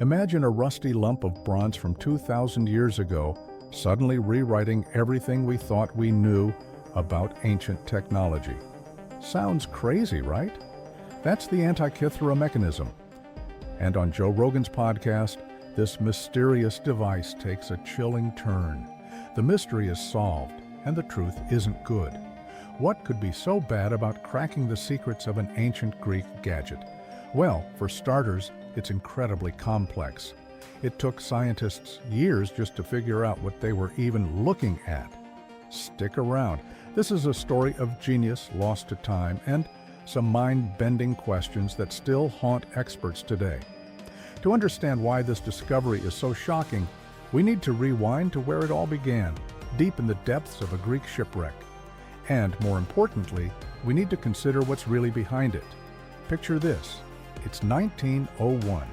Imagine a rusty lump of bronze from 2,000 years ago suddenly rewriting everything we thought we knew about ancient technology. Sounds crazy, right? That's the Antikythera mechanism. And on Joe Rogan's podcast, this mysterious device takes a chilling turn. The mystery is solved, and the truth isn't good. What could be so bad about cracking the secrets of an ancient Greek gadget? Well, for starters, it's incredibly complex. It took scientists years just to figure out what they were even looking at. Stick around. This is a story of genius lost to time and some mind-bending questions that still haunt experts today. To understand why this discovery is so shocking, we need to rewind to where it all began, deep in the depths of a Greek shipwreck. And more importantly, we need to consider what's really behind it. Picture this. It's 1901.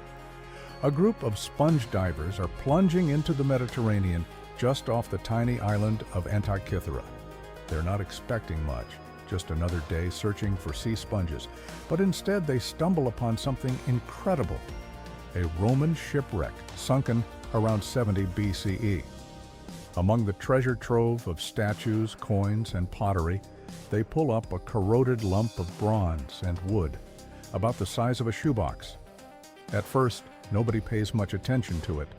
A group of sponge divers are plunging into the Mediterranean just off the tiny island of Antikythera. They're not expecting much, just another day searching for sea sponges, but instead they stumble upon something incredible. A Roman shipwreck sunken around 70 BCE. Among the treasure trove of statues, coins, and pottery, they pull up a corroded lump of bronze and wood, about the size of a shoebox. At first, nobody pays much attention to it.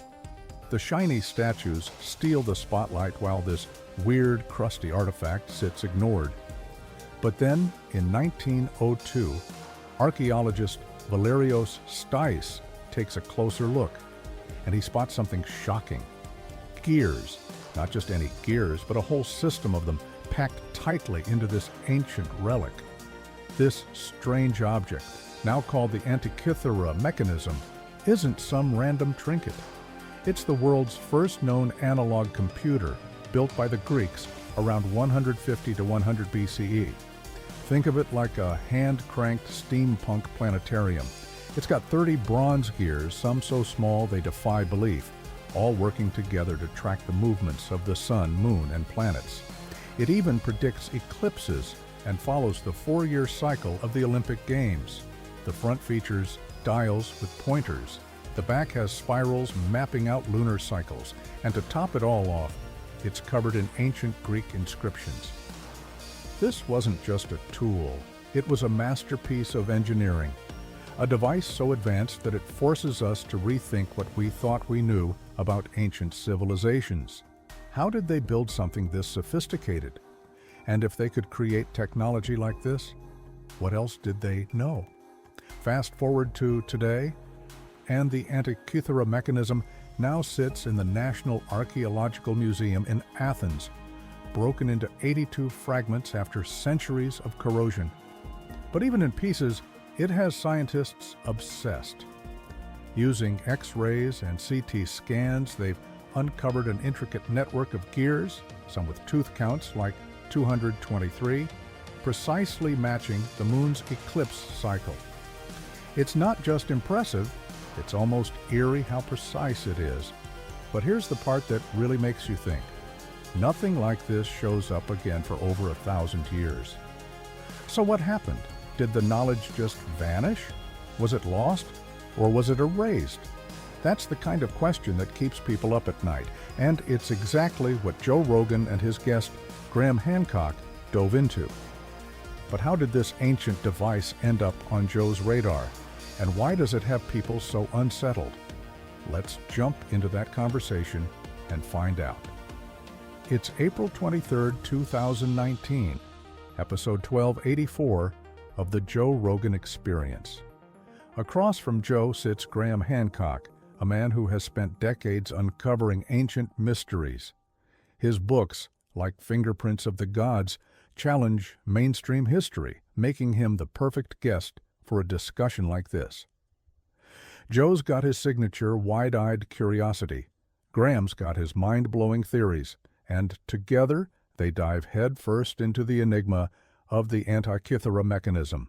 The shiny statues steal the spotlight while this weird, crusty artifact sits ignored. But then, in 1902, archaeologist Valerios Stais takes a closer look, and he spots something shocking. Gears, not just any gears, but a whole system of them packed tightly into this ancient relic. This strange object, now called the Antikythera mechanism, isn't some random trinket. It's the world's first known analog computer, built by the Greeks around 150 to 100 BCE. Think of it like a hand-cranked steampunk planetarium. It's got 30 bronze gears, some so small they defy belief, all working together to track the movements of the sun, moon, and planets. It even predicts eclipses and follows the 4-year cycle of the Olympic Games. The front features dials with pointers. The back has spirals mapping out lunar cycles. And to top it all off, it's covered in ancient Greek inscriptions. This wasn't just a tool. It was a masterpiece of engineering. A device so advanced that it forces us to rethink what we thought we knew about ancient civilizations. How did they build something this sophisticated? And if they could create technology like this, what else did they know? Fast forward to today, and the Antikythera mechanism now sits in the National Archaeological Museum in Athens, broken into 82 fragments after centuries of corrosion. But even in pieces, it has scientists obsessed. Using X-rays and CT scans, they've uncovered an intricate network of gears, some with tooth counts like 223, precisely matching the moon's eclipse cycle. It's not just impressive, it's almost eerie how precise it is. But here's the part that really makes you think. Nothing like this shows up again for over 1,000 years. So what happened? Did the knowledge just vanish? Was it lost? Or was it erased? That's the kind of question that keeps people up at night, and it's exactly what Joe Rogan and his guest, Rogan and Hancock, dove into. But how did this ancient device end up on Joe's radar? And why does it have people so unsettled? Let's jump into that conversation and find out. It's April 23, 2019, episode 1284 of the Joe Rogan Experience. Across from Joe sits Rogan and Hancock, a man who has spent decades uncovering ancient mysteries. His books, like Fingerprints of the Gods, challenge mainstream history, making him the perfect guest for a discussion like this. Joe's got his signature wide-eyed curiosity. Graham's got his mind-blowing theories, and together they dive headfirst into the enigma of the Antikythera mechanism.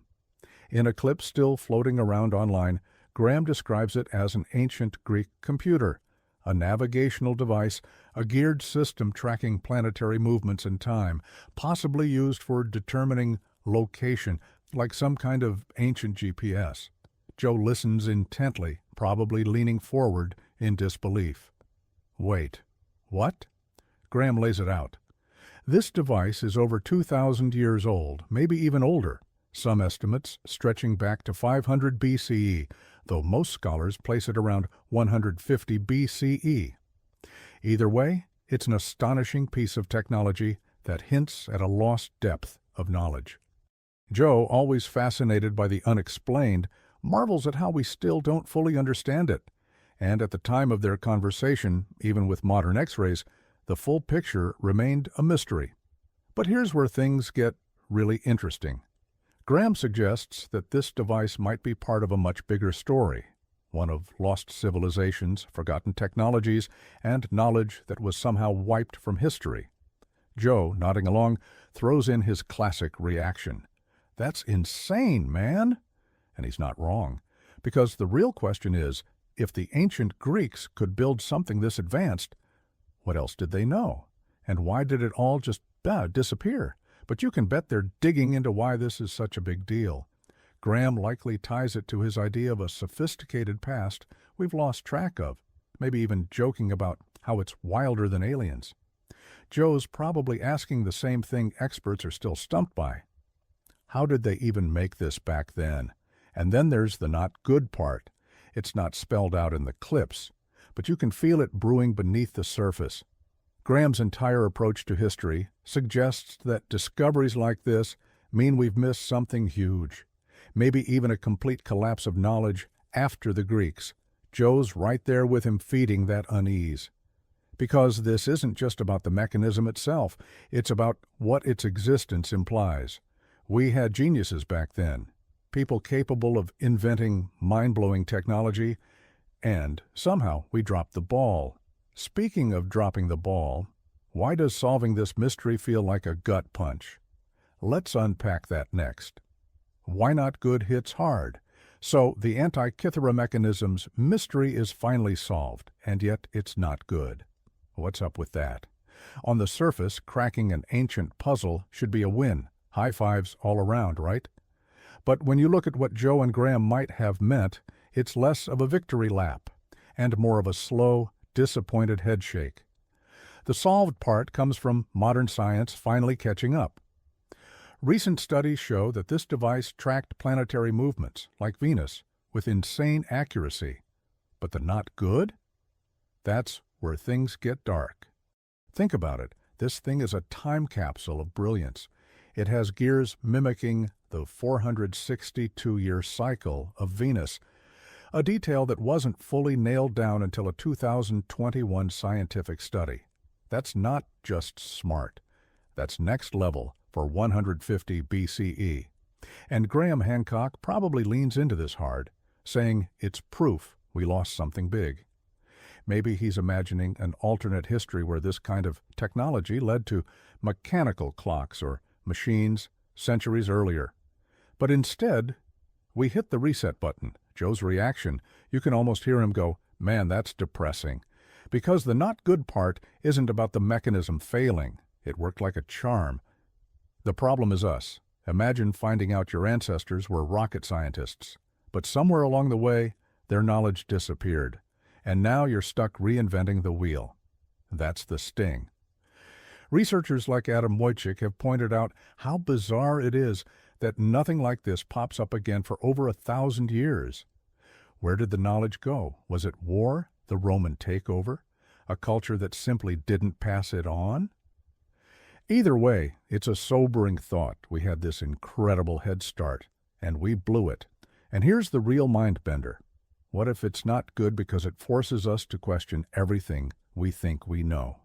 In a clip still floating around online, Graham describes it as an ancient Greek computer, a navigational device, a geared system tracking planetary movements and time, possibly used for determining location, like some kind of ancient GPS. Joe listens intently, probably leaning forward in disbelief. Wait, what? Graham lays it out. This device is over 2,000 years old, maybe even older, some estimates stretching back to 500 BCE, though most scholars place it around 150 BCE. Either way, it's an astonishing piece of technology that hints at a lost depth of knowledge. Joe, always fascinated by the unexplained, marvels at how we still don't fully understand it. And at the time of their conversation, even with modern X-rays, the full picture remained a mystery. But here's where things get really interesting. Graham suggests that this device might be part of a much bigger story, one of lost civilizations, forgotten technologies, and knowledge that was somehow wiped from history. Joe, nodding along, throws in his classic reaction. That's insane, man! And he's not wrong, because the real question is, if the ancient Greeks could build something this advanced, what else did they know? And why did it all just disappear? But you can bet they're digging into why this is such a big deal. Graham likely ties it to his idea of a sophisticated past we've lost track of, maybe even joking about how it's wilder than aliens. Joe's probably asking the same thing experts are still stumped by. How did they even make this back then? And then there's the not good part. It's not spelled out in the clips, but you can feel it brewing beneath the surface. Graham's entire approach to history suggests that discoveries like this mean we've missed something huge, maybe even a complete collapse of knowledge after the Greeks. Joe's right there with him, feeding that unease. Because this isn't just about the mechanism itself, it's about what its existence implies. We had geniuses back then, people capable of inventing mind-blowing technology, and somehow we dropped the ball. Speaking of dropping the ball, why does solving this mystery feel like a gut punch? Let's unpack that next. Why not good hits hard? So the Antikythera mechanism's mystery is finally solved, and yet it's not good. What's up with that? On the surface, cracking an ancient puzzle should be a win. High fives all around, right? But when you look at what Joe and Graham might have meant, it's less of a victory lap, and more of a slow, disappointed headshake. The solved part comes from modern science finally catching up. Recent studies show that this device tracked planetary movements, like Venus, with insane accuracy. But the not good? That's where things get dark. Think about it. This thing is a time capsule of brilliance. It has gears mimicking the 462-year cycle of Venus, a detail that wasn't fully nailed down until a 2021 scientific study. That's not just smart. That's next level for 150 BCE. And Rogan and Hancock probably leans into this hard, saying it's proof we lost something big. Maybe he's imagining an alternate history where this kind of technology led to mechanical clocks or machines centuries earlier. But instead, we hit the reset button. Joe's reaction, you can almost hear him go, "Man, that's depressing." Because the not good part isn't about the mechanism failing. It worked like a charm. The problem is us. Imagine finding out your ancestors were rocket scientists, but somewhere along the way, their knowledge disappeared, and now you're stuck reinventing the wheel. That's the sting. Researchers like Adam Wojcik have pointed out how bizarre it is that nothing like this pops up again for over 1,000 years. Where did the knowledge go? Was it war, the Roman takeover, a culture that simply didn't pass it on? Either way, it's a sobering thought. We had this incredible head start, and we blew it. And here's the real mind-bender. What if it's not good because it forces us to question everything we think we know?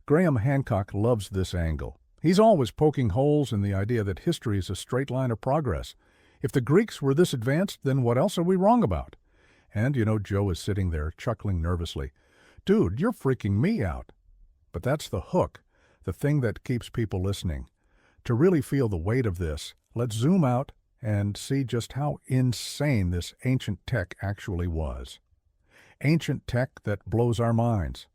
Rogan and Hancock loves this angle. He's always poking holes in the idea that history is a straight line of progress. If the Greeks were this advanced, then what else are we wrong about? And, Joe is sitting there, chuckling nervously. Dude, you're freaking me out. But that's the hook, the thing that keeps people listening. To really feel the weight of this, let's zoom out and see just how insane this ancient tech actually was. Ancient tech that blows our minds.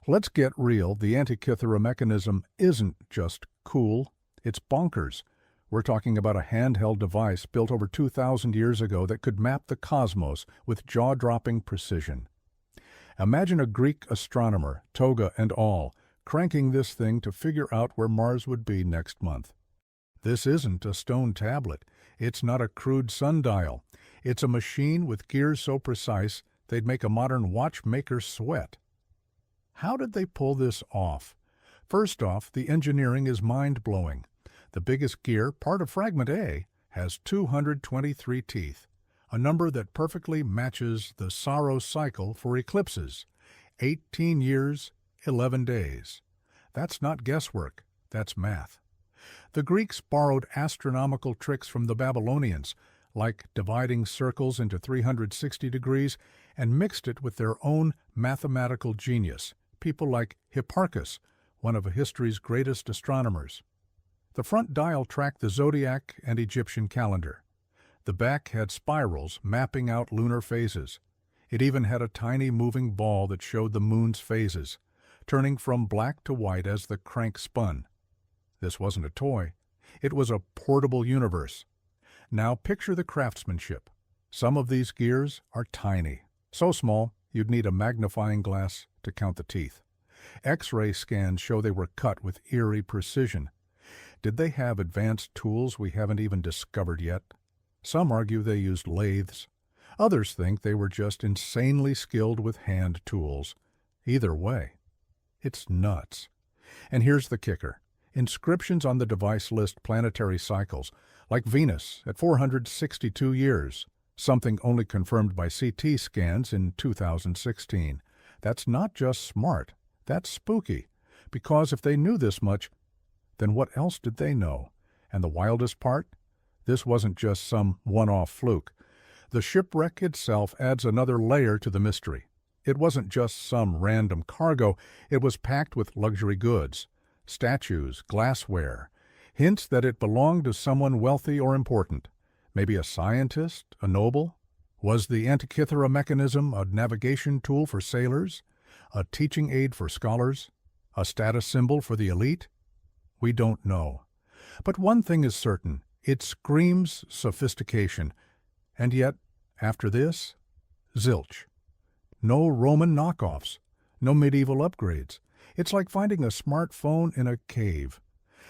Let's get real, the Antikythera mechanism isn't just cool, it's bonkers. We're talking about a handheld device built over 2,000 years ago that could map the cosmos with jaw-dropping precision. Imagine a Greek astronomer, toga and all, cranking this thing to figure out where Mars would be next month. This isn't a stone tablet. It's not a crude sundial. It's a machine with gears so precise they'd make a modern watchmaker sweat. How did they pull this off? First off, the engineering is mind-blowing. The biggest gear, part of Fragment A, has 223 teeth, a number that perfectly matches the Saros cycle for eclipses. 18 years, 11 days. That's not guesswork, that's math. The Greeks borrowed astronomical tricks from the Babylonians, like dividing circles into 360 degrees, and mixed it with their own mathematical genius, people like Hipparchus, one of history's greatest astronomers. The front dial tracked the zodiac and Egyptian calendar. The back had spirals mapping out lunar phases. It even had a tiny moving ball that showed the moon's phases, turning from black to white as the crank spun. This wasn't a toy. It was a portable universe. Now picture the craftsmanship. Some of these gears are tiny, so small you'd need a magnifying glass to count the teeth. X-ray scans show they were cut with eerie precision. Did they have advanced tools we haven't even discovered yet? Some argue they used lathes. Others think they were just insanely skilled with hand tools. Either way, it's nuts. And here's the kicker. Inscriptions on the device list planetary cycles, like Venus at 462 years, something only confirmed by CT scans in 2016. That's not just smart, that's spooky, because if they knew this much, then what else did they know? And the wildest part? This wasn't just some one-off fluke. The shipwreck itself adds another layer to the mystery. It wasn't just some random cargo, it was packed with luxury goods, statues, glassware, hints that it belonged to someone wealthy or important. Maybe a scientist, a noble? Was the Antikythera mechanism a navigation tool for sailors? A teaching aid for scholars? A status symbol for the elite? We don't know. But one thing is certain, it screams sophistication. And yet, after this, zilch. No Roman knockoffs, no medieval upgrades. It's like finding a smartphone in a cave,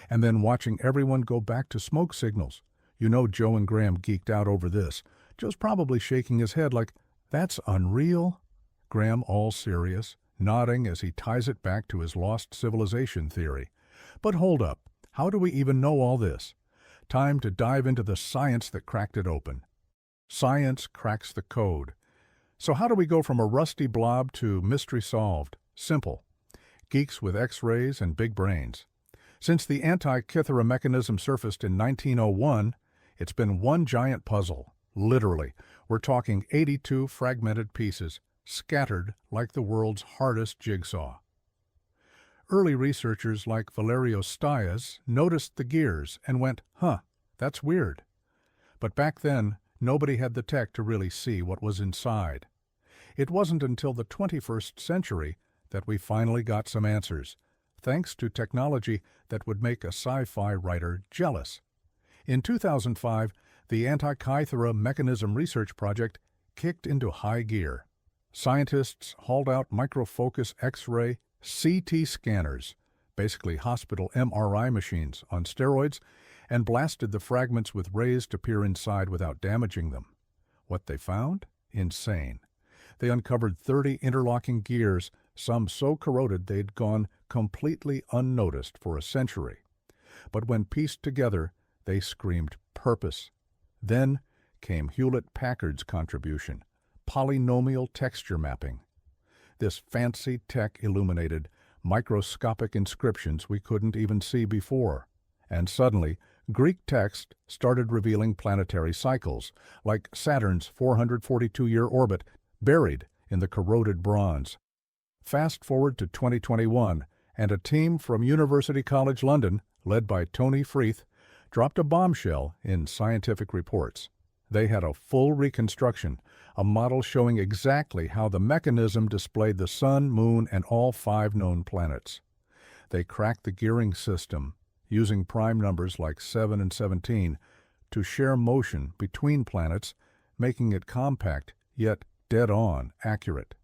and then watching everyone go back to smoke signals. You know Joe and Graham geeked out over this. Joe's probably shaking his head like, that's unreal. Graham, all serious, nodding as he ties it back to his lost civilization theory. But hold up, how do we even know all this? Time to dive into the science that cracked it open. Science cracks the code. So how do we go from a rusty blob to mystery solved? Simple. Geeks with X-rays and big brains. Since the Antikythera mechanism surfaced in 1901, it's been one giant puzzle. Literally, we're talking 82 fragmented pieces, scattered like the world's hardest jigsaw. Early researchers like Valerio Stais noticed the gears and went, that's weird. But back then, nobody had the tech to really see what was inside. It wasn't until the 21st century that we finally got some answers, thanks to technology that would make a sci-fi writer jealous. In 2005, the Antikythera Mechanism Research Project kicked into high gear. Scientists hauled out microfocus X-ray CT scanners, basically hospital MRI machines on steroids, and blasted the fragments with rays to peer inside without damaging them. What they found? Insane. They uncovered 30 interlocking gears, some so corroded they'd gone completely unnoticed for a century. But when pieced together, they screamed purpose. Then came Hewlett-Packard's contribution, polynomial texture mapping. This fancy tech illuminated microscopic inscriptions we couldn't even see before. And suddenly, Greek text started revealing planetary cycles, like Saturn's 442-year orbit, buried in the corroded bronze. Fast forward to 2021, and a team from University College London, led by Tony Freeth, dropped a bombshell in Scientific Reports. They had a full reconstruction, a model showing exactly how the mechanism displayed the Sun, Moon, and all 5 known planets. They cracked the gearing system, using prime numbers like 7 and 17 to share motion between planets, making it compact yet dead-on accurate.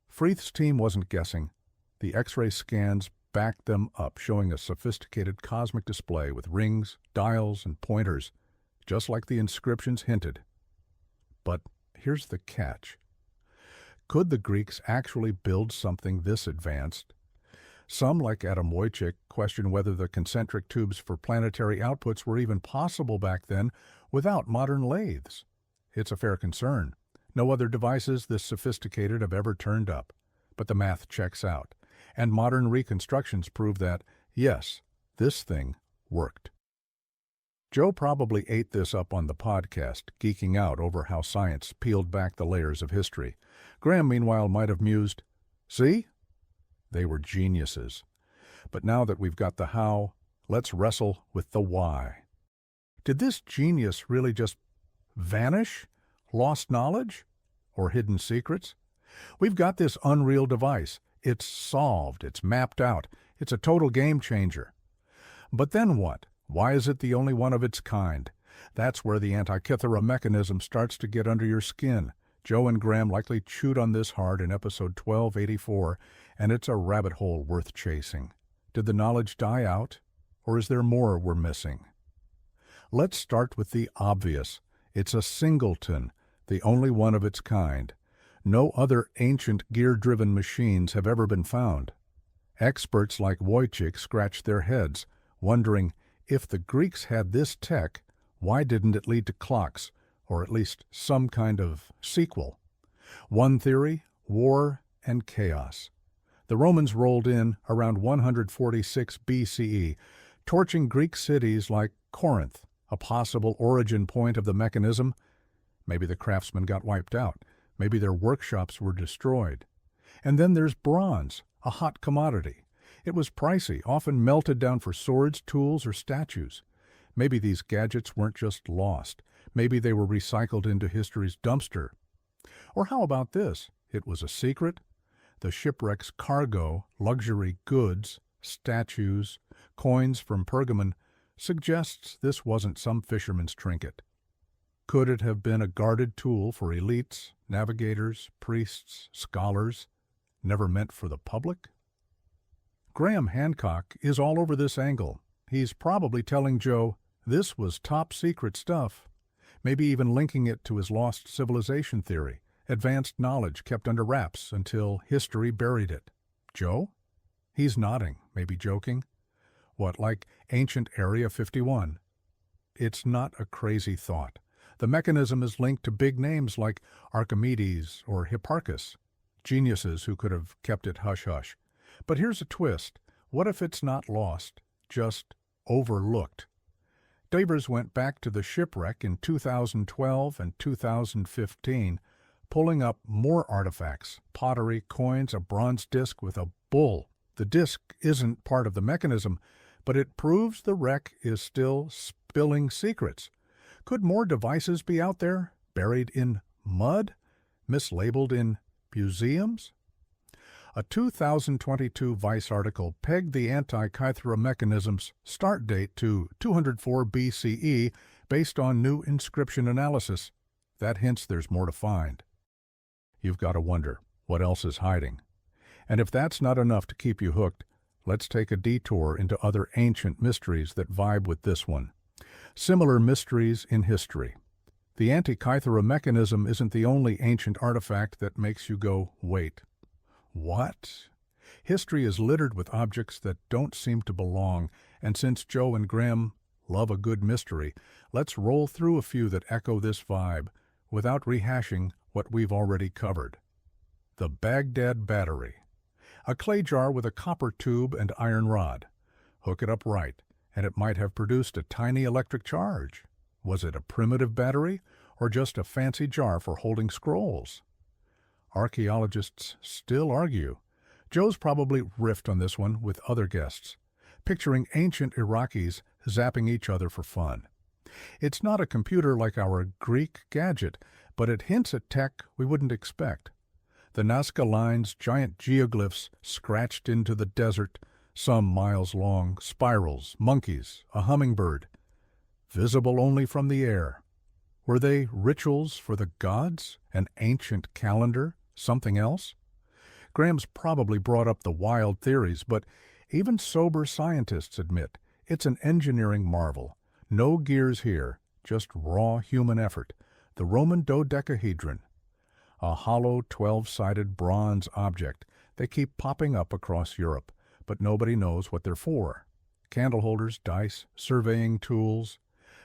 Freeth's team wasn't guessing. The X-ray scans backed them up, showing a sophisticated cosmic display with rings, dials, and pointers, just like the inscriptions hinted. But here's the catch. Could the Greeks actually build something this advanced? Some, like Adam Wojcik, question whether the concentric tubes for planetary outputs were even possible back then without modern lathes. It's a fair concern. No other devices this sophisticated have ever turned up. But the math checks out, and modern reconstructions prove that, yes, this thing worked. Joe probably ate this up on the podcast, geeking out over how science peeled back the layers of history. Graham, meanwhile, might have mused, "See? They were geniuses." But now that we've got the how, let's wrestle with the why. Did this genius really just vanish? Lost knowledge? Or hidden secrets? We've got this unreal device. It's solved. It's mapped out. It's a total game changer. But then what? Why is it the only one of its kind? That's where the Antikythera mechanism starts to get under your skin. Joe and Graham likely chewed on this hard in episode 1284, and it's a rabbit hole worth chasing. Did the knowledge die out, or is there more we're missing? Let's start with the obvious. It's a singleton, the only one of its kind. No other ancient gear-driven machines have ever been found. Experts like Wojcik scratch their heads, wondering, if the Greeks had this tech, why didn't it lead to clocks, or at least some kind of sequel? One theory, war and chaos. The Romans rolled in around 146 BCE, torching Greek cities like Corinth, a possible origin point of the mechanism. Maybe the craftsmen got wiped out. Maybe their workshops were destroyed. And then there's bronze, a hot commodity. It was pricey, often melted down for swords, tools, or statues. Maybe these gadgets weren't just lost. Maybe they were recycled into history's dumpster. Or how about this? It was a secret. The shipwreck's cargo, luxury goods, statues, coins from Pergamon, suggests this wasn't some fisherman's trinket. Could it have been a guarded tool for elites, navigators, priests, scholars, never meant for the public? Rogan and Hancock is all over this angle. He's probably telling Joe, this was top-secret stuff, maybe even linking it to his lost civilization theory, advanced knowledge kept under wraps until history buried it. Joe? He's nodding, maybe joking. What, like ancient Area 51? It's not a crazy thought. The mechanism is linked to big names like Archimedes or Hipparchus, geniuses who could have kept it hush-hush. But here's a twist. What if it's not lost, just overlooked? Davers went back to the shipwreck in 2012 and 2015, pulling up more artifacts, pottery, coins, a bronze disc with a bull. The disc isn't part of the mechanism, but it proves the wreck is still spilling secrets. Could more devices be out there, buried in mud, mislabeled in museums? A 2022 Vice article pegged the Antikythera mechanism's start date to 204 BCE based on new inscription analysis. That hints there's more to find. You've got to wonder, what else is hiding? And if that's not enough to keep you hooked, let's take a detour into other ancient mysteries that vibe with this one. Similar mysteries in history. The Antikythera mechanism isn't the only ancient artifact that makes you go, wait. What? History is littered with objects that don't seem to belong, and since Joe and Graham love a good mystery, let's roll through a few that echo this vibe without rehashing what we've already covered. The Baghdad Battery. A clay jar with a copper tube and iron rod. Hook it up right, and it might have produced a tiny electric charge. Was it a primitive battery, or just a fancy jar for holding scrolls? Archaeologists still argue. Joe's probably riffed on this one with other guests, picturing ancient Iraqis zapping each other for fun. It's not a computer like our Greek gadget, but it hints at tech we wouldn't expect. The Nazca Line's giant geoglyphs scratched into the desert some miles long, spirals, monkeys, a hummingbird, visible only from the air. Were they rituals for the gods? An ancient calendar? Something else? Graham's probably brought up the wild theories, but even sober scientists admit it's an engineering marvel. No gears here, just raw human effort. The Roman dodecahedron, a hollow 12-sided bronze object. They keep popping up across Europe, but nobody knows what they're for. Candle holders, dice, surveying tools.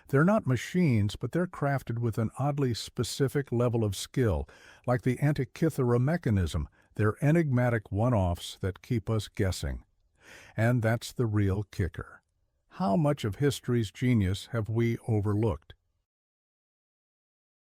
They're not machines, but they're crafted with an oddly specific level of skill, like the Antikythera mechanism. They're enigmatic one-offs that keep us guessing. And that's the real kicker. How much of history's genius have we overlooked?